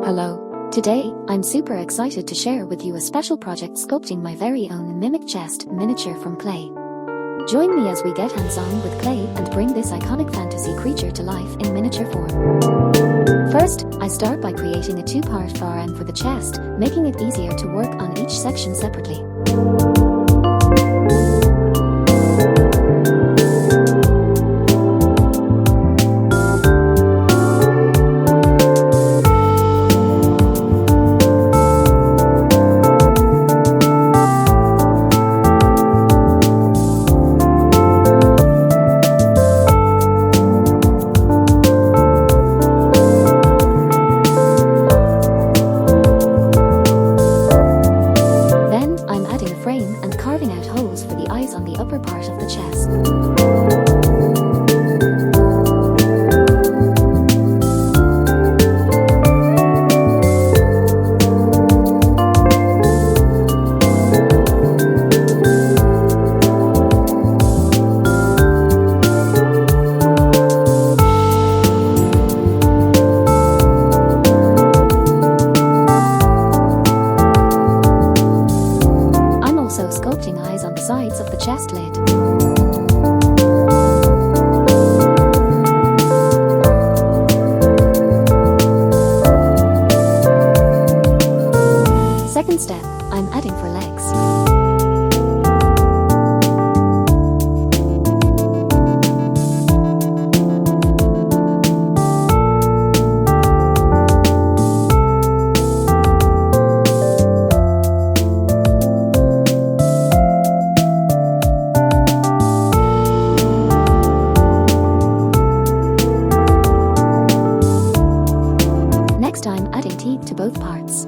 Hello. Today, I'm super excited to share with you a special project sculpting my very own mimic chest miniature from clay. Join me as we get hands-on with clay and bring this iconic fantasy creature to life in miniature form. First, I start by creating a two-part far end for the chest, making it easier to work on each section separately. On the upper part of the chest. I'm also sculpting eyes on the sides of the chest lid. Second step, I'm adding for legs. I'm adding teeth to both parts.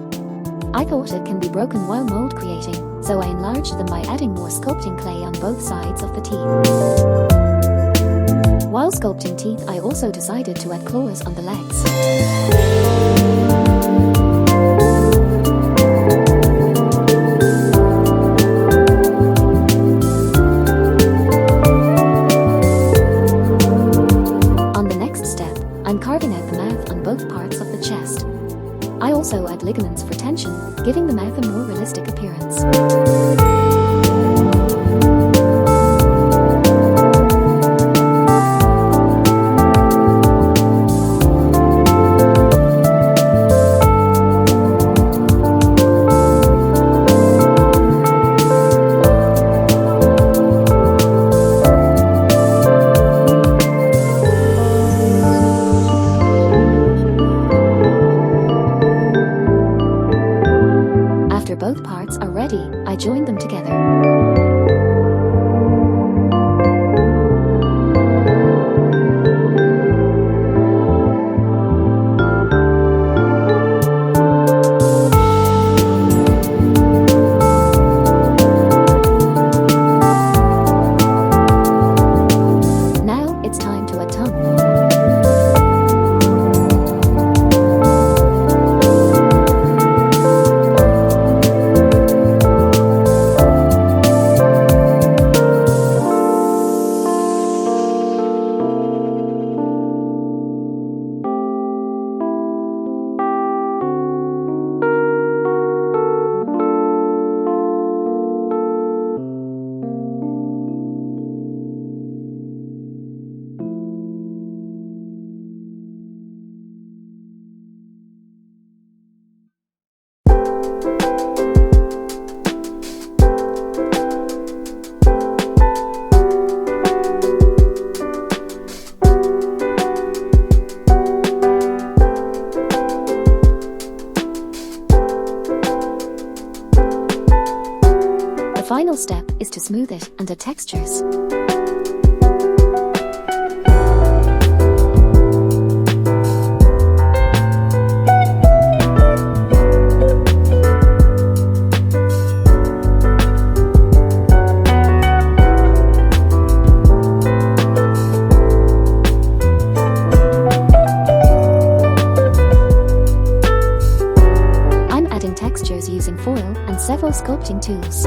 I thought it can be broken while mold creating, so I enlarged them by adding more sculpting clay on both sides of the teeth. While sculpting teeth, I also decided to add claws on the legs. On the next step, I'm carving out the mouth on both parts of the chest. I also add ligaments for tension, giving the mouth a more realistic appearance. After both parts are ready, I join them together. Now it's time to add tongue. The final step is to smooth it and add textures. I'm adding textures using foil and several sculpting tools.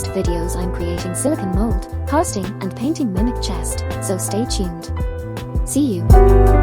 next videos I'm creating silicone mold, casting and painting mimic chest, so stay tuned. See you.